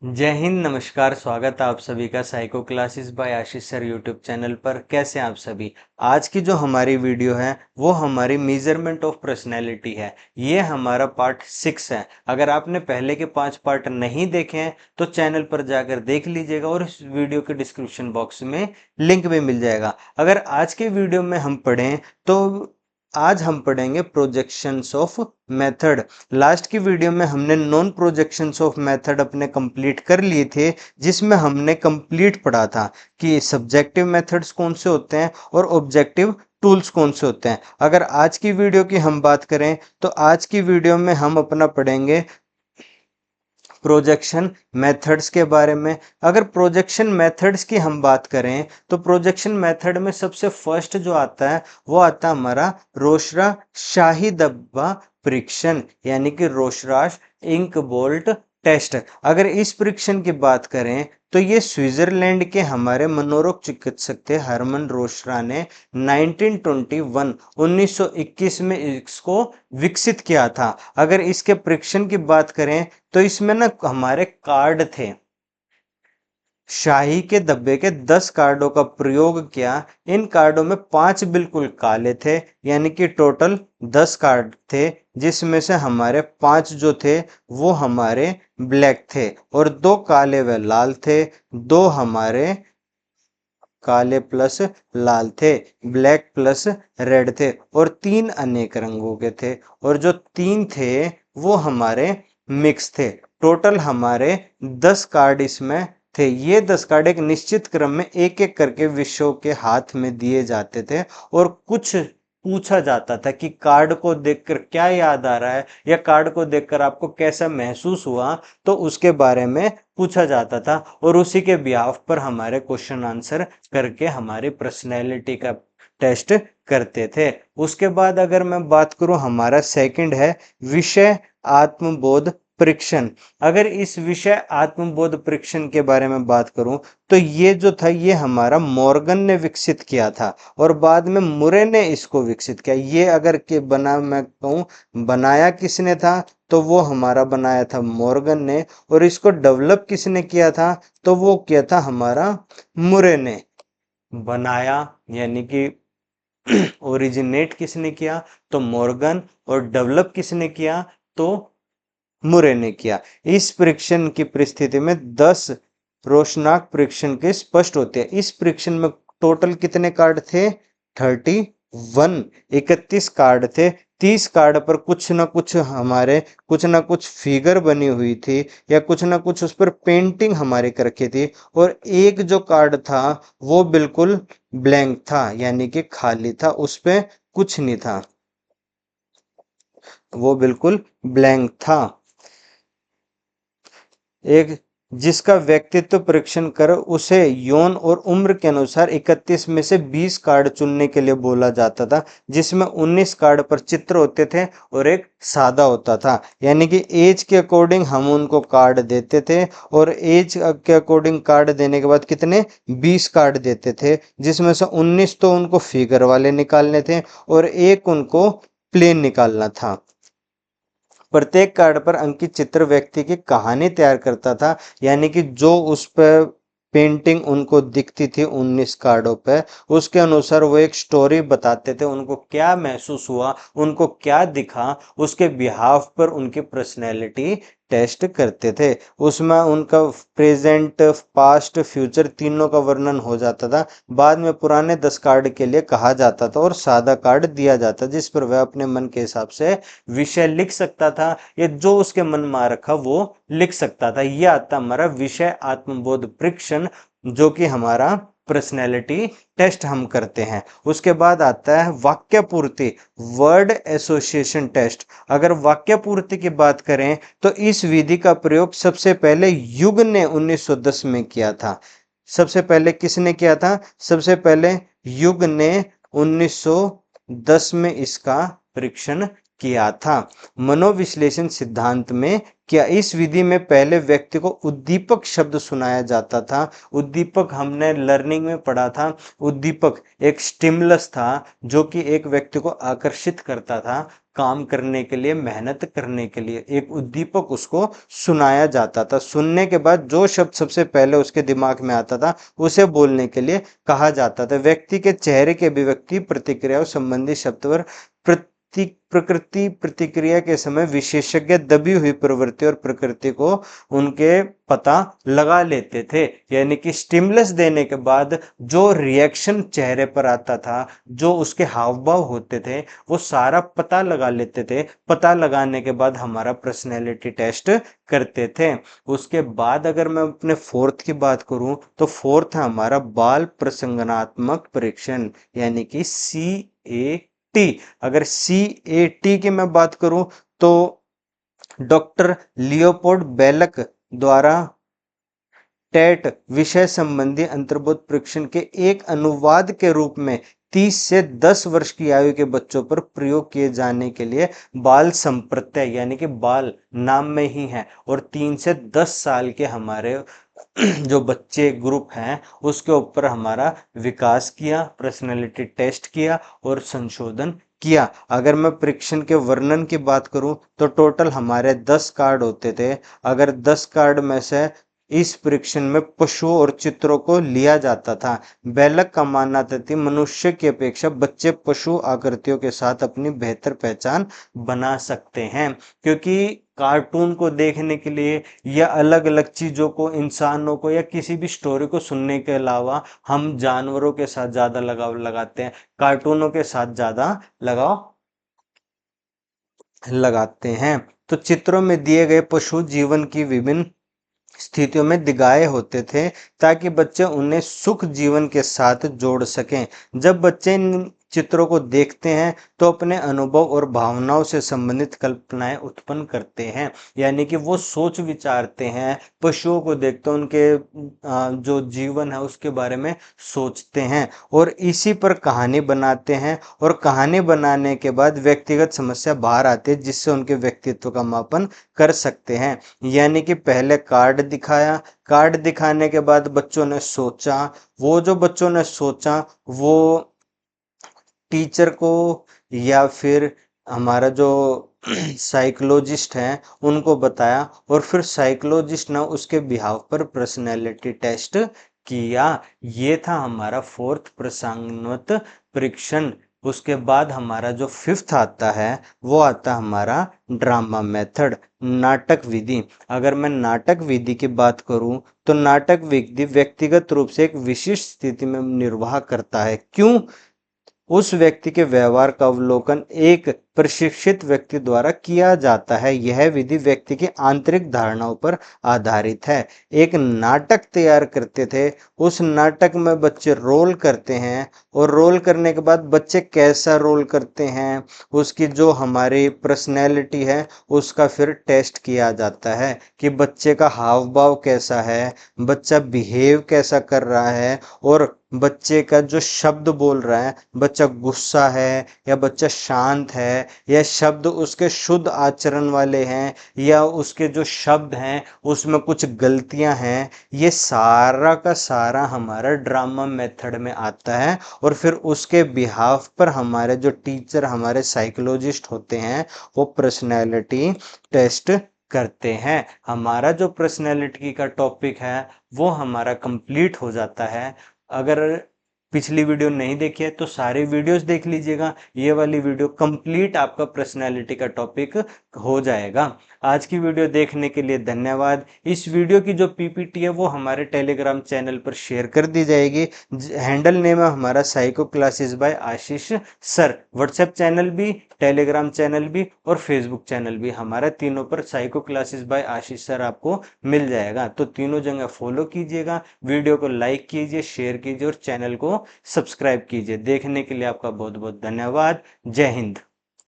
जय हिंद, नमस्कार। स्वागत है आप सभी का साइको क्लासेस बाय आशीष सर यूट्यूब चैनल पर। कैसे हैं आप सभी। आज की जो हमारी वीडियो है वो हमारी मेजरमेंट ऑफ पर्सनैलिटी है। ये हमारा पार्ट 6 है। अगर आपने पहले के 5 पार्ट नहीं देखे हैं तो चैनल पर जाकर देख लीजिएगा और इस वीडियो के डिस्क्रिप्शन बॉक्स में लिंक भी मिल जाएगा। अगर आज के वीडियो में हम पढ़ें तो आज हम पढ़ेंगे प्रोजेक्शंस ऑफ मेथड। लास्ट की वीडियो में हमने नॉन प्रोजेक्शंस ऑफ मेथड अपने कंप्लीट कर लिए थे, जिसमें हमने कंप्लीट पढ़ा था कि सब्जेक्टिव मेथड्स कौन से होते हैं और ऑब्जेक्टिव टूल्स कौन से होते हैं। अगर आज की वीडियो की हम बात करें तो आज की वीडियो में हम अपना पढ़ेंगे प्रोजेक्शन मेथड्स के बारे में। अगर प्रोजेक्शन मेथड्स की हम बात करें तो प्रोजेक्शन मेथड में सबसे फर्स्ट जो आता है वो आता है हमारा रोशरा शाही धब्बा परीक्षण, यानी कि रोशराश इंक बोल्ट टेस्ट। अगर इस परीक्षण की बात करें तो ये स्विट्जरलैंड के हमारे मनोरोग चिकित्सक थे हरमन रोशरा ने 1921 में इसको विकसित किया था। अगर इसके परीक्षण की बात करें तो इसमें ना हमारे कार्ड थे, शाही के धब्बे के 10 कार्डों का प्रयोग किया। इन कार्डों में 5 बिल्कुल काले थे, यानी कि टोटल 10 कार्ड थे, जिसमें से हमारे 5 जो थे वो हमारे ब्लैक थे और 2 काले व लाल थे। 2 हमारे काले प्लस लाल थे, ब्लैक प्लस रेड थे और 3 अनेक रंगों के थे और जो 3 थे वो हमारे मिक्स थे। टोटल हमारे 10 कार्ड इसमें थे। ये 10 कार्ड एक निश्चित क्रम में एक एक करके विषयों के हाथ में दिए जाते थे और कुछ पूछा जाता था कि कार्ड को देखकर क्या याद आ रहा है या कार्ड को देखकर आपको कैसा महसूस हुआ, तो उसके बारे में पूछा जाता था और उसी के बिहाफ पर हमारे क्वेश्चन आंसर करके हमारी पर्सनैलिटी का टेस्ट करते थे। उसके बाद अगर मैं बात करूं, हमारा सेकंड है विषय आत्मबोध परीक्षण। अगर इस विषय आत्मबोध परीक्षण के बारे में बात करूं तो ये जो था ये हमारा मॉर्गन ने विकसित किया था और बाद में मुरे ने इसको विकसित किया। ये अगर के बना मैं कहूं बनाया किसने था तो वो हमारा बनाया था मॉर्गन ने, और इसको डेवलप किसने किया था तो वो किया था हमारा मुरे ने। बनाया यानी कि ओरिजिनेट किसने किया तो मॉर्गन, और डेवलप किसने किया तो मुरे ने किया। इस परीक्षण की परिस्थिति में 10 रोशनाक परीक्षण के स्पष्ट होते हैं। इस परीक्षण में टोटल कितने कार्ड थे 31, 31 कार्ड थे। 30 कार्ड पर कुछ ना कुछ हमारे कुछ ना कुछ फिगर बनी हुई थी या कुछ ना कुछ उस पर पेंटिंग हमारे कर रखी थी, और एक जो कार्ड था वो बिल्कुल ब्लैंक था, यानी कि खाली था, उस पे कुछ नहीं था, वो बिल्कुल ब्लैंक था। एक जिसका व्यक्तित्व परीक्षण कर उसे यौन और उम्र के अनुसार 31 में से 20 कार्ड चुनने के लिए बोला जाता था, जिसमें 19 कार्ड पर चित्र होते थे और एक सादा होता था। यानी कि एज के अकॉर्डिंग हम उनको कार्ड देते थे और एज के अकॉर्डिंग कार्ड देने के बाद कितने 20 कार्ड देते थे, जिसमें से 19 तो उनको फिगर वाले निकालने थे और एक उनको प्लेन निकालना था। प्रत्येक कार्ड पर अंकित चित्र व्यक्ति की कहानी तैयार करता था, यानी कि जो उस पर पेंटिंग उनको दिखती थी 19 कार्डों पे, उसके अनुसार वो एक स्टोरी बताते थे, उनको क्या महसूस हुआ, उनको क्या दिखा, उसके बिहाफ पर उनकी पर्सनैलिटी टेस्ट करते थे। उसमें उनका प्रेजेंट पास्ट फ्यूचर तीनों का वर्णन हो जाता था। बाद में पुराने 10 कार्ड के लिए कहा जाता था और सादा कार्ड दिया जाता, जिस पर वह अपने मन के हिसाब से विषय लिख सकता था या जो उसके मन में आ रखा वो लिख सकता था। यह आता हमारा विषय आत्मबोध परीक्षण, जो कि हमारा पर्सनैलिटी टेस्ट हम करते हैं। उसके बाद आता है वाक्य पूर्ति वर्ड एसोसिएशन टेस्ट। अगर वाक्य पूर्ति की बात करें तो इस विधि का प्रयोग सबसे पहले युग ने 1910 में किया था। सबसे पहले किसने किया था? सबसे पहले युग ने 1910 में इसका परीक्षण किया था। मनोविश्लेषण सिद्धांत में क्या इस विधि में पहले व्यक्ति को उद्दीपक शब्द सुनाया जाता था। उद्दीपक हमने लर्निंग में पढ़ा था। उद्दीपक एक स्टिमुलस था जो कि एक व्यक्ति को आकर्षित करता था काम करने के लिए, मेहनत करने के लिए। एक उद्दीपक उसको सुनाया जाता था। सुनने के बाद जो शब्द सबसे पहले उसके दिमाग में आता था उसे बोलने के लिए कहा जाता था। व्यक्ति के चेहरे की अभिव्यक्ति, प्रतिक्रियाओं संबंधी शब्दवर प्रकृति प्रतिक्रिया के समय विशेषज्ञ दबी हुई प्रवृत्ति और प्रकृति को उनके पता लगा लेते थे। यानी कि स्टिमुलस देने के बाद जो रिएक्शन चेहरे पर आता था, जो उसके हाव भाव होते थे, वो सारा पता लगा लेते थे। पता लगाने के बाद हमारा पर्सनैलिटी टेस्ट करते थे। उसके बाद अगर मैं अपने फोर्थ की बात करूं तो फोर्थ है हमारा बाल प्रसंगात्मक परीक्षण, यानी कि CAT। अगर CAT की मैं बात करूं तो डॉक्टर लियोपोल्ड बेलक द्वारा टेट विषय संबंधी अंतर्बोध परीक्षण के एक अनुवाद के रूप में 30 से 10 वर्ष की आयु के बच्चों पर प्रयोग किए जाने के लिए बाल संप्रत्यय, यानी कि बाल नाम में ही है, और 3 से 10 साल के हमारे जो बच्चे ग्रुप हैं उसके ऊपर हमारा विकास किया, पर्सनैलिटी टेस्ट किया और संशोधन किया। अगर मैं परीक्षण के वर्णन की बात करूं तो टोटल हमारे 10 कार्ड होते थे। अगर 10 कार्ड में से इस परीक्षण में पशुओं और चित्रों को लिया जाता था। बेलक का मानना था कि मनुष्य की अपेक्षा बच्चे पशु आकृतियों के साथ अपनी बेहतर पहचान बना सकते हैं, क्योंकि कार्टून को देखने के लिए या अलग अलग चीजों को, इंसानों को या किसी भी स्टोरी को सुनने के अलावा हम जानवरों के साथ ज्यादा लगाव लगाते हैं, कार्टूनों के साथ ज्यादा लगाव लगाते हैं। तो चित्रों में दिए गए पशु जीवन की विभिन्न स्थितियों में दिखाए होते थे ताकि बच्चे उन्हें सुख जीवन के साथ जोड़ सकें। जब बच्चे इन चित्रों को देखते हैं तो अपने अनुभव और भावनाओं से संबंधित कल्पनाएं उत्पन्न करते हैं, यानी कि वो सोच विचारते हैं, पशुओं को देखते हैं, उनके जो जीवन है उसके बारे में सोचते हैं और इसी पर कहानी बनाते हैं। और कहानी बनाने के बाद व्यक्तिगत समस्या बाहर आती है जिससे उनके व्यक्तित्व का मापन कर सकते हैं। यानी कि पहले कार्ड दिखाया, कार्ड दिखाने के बाद बच्चों ने सोचा, वो जो बच्चों ने सोचा वो टीचर को या फिर हमारा जो साइकोलॉजिस्ट हैं उनको बताया और फिर साइकोलॉजिस्ट ने उसके बिहाव पर पर्सनैलिटी टेस्ट किया। ये था हमारा फोर्थ प्रसंगात्मक परीक्षण। उसके बाद हमारा जो फिफ्थ आता है वो आता हमारा ड्रामा मेथड, नाटक विधि। अगर मैं नाटक विधि की बात करूं तो नाटक विधि व्यक्तिगत रूप से एक विशिष्ट स्थिति में निर्वाह करता है। क्यों? उस व्यक्ति के व्यवहार का अवलोकन एक प्रशिक्षित व्यक्ति द्वारा किया जाता है। यह विधि व्यक्ति की आंतरिक धारणाओं पर आधारित है। एक नाटक तैयार करते थे, उस नाटक में बच्चे रोल करते हैं और रोल करने के बाद बच्चे कैसा रोल करते हैं, उसकी जो हमारी पर्सनैलिटी है उसका फिर टेस्ट किया जाता है कि बच्चे का हाव भाव कैसा है, बच्चा बिहेव कैसा कर रहा है और बच्चे का जो शब्द बोल रहा है, बच्चा गुस्सा है या बच्चा शांत है, या शब्द उसके शुद्ध आचरण वाले हैं या उसके जो शब्द हैं उसमें कुछ गलतियां हैं। ये सारा का सारा हमारा ड्रामा मेथड में आता है और फिर उसके बिहाफ पर हमारे जो टीचर, हमारे साइकोलॉजिस्ट होते हैं वो पर्सनैलिटी टेस्ट करते हैं। हमारा जो पर्सनैलिटी का टॉपिक है वो हमारा कंप्लीट हो जाता है। अगर पिछली वीडियो नहीं देखी है तो सारी वीडियोस देख लीजिएगा, ये वाली वीडियो कंप्लीट आपका पर्सनैलिटी का टॉपिक हो जाएगा। आज की वीडियो देखने के लिए धन्यवाद। इस वीडियो की जो पीपीटी है वो हमारे टेलीग्राम चैनल पर शेयर कर दी जाएगी। हैंडल नेम है हमारा साइको क्लासेस बाय आशीष सर। व्हाट्सएप चैनल भी, टेलीग्राम चैनल भी और फेसबुक चैनल भी, हमारा तीनों पर साइको क्लासेस बाय आशीष सर आपको मिल जाएगा। तो तीनों जगह फॉलो कीजिएगा, वीडियो को लाइक कीजिए, शेयर कीजिए और चैनल को सब्सक्राइब कीजिए। देखने के लिए आपका बहुत बहुत धन्यवाद। जय हिंद।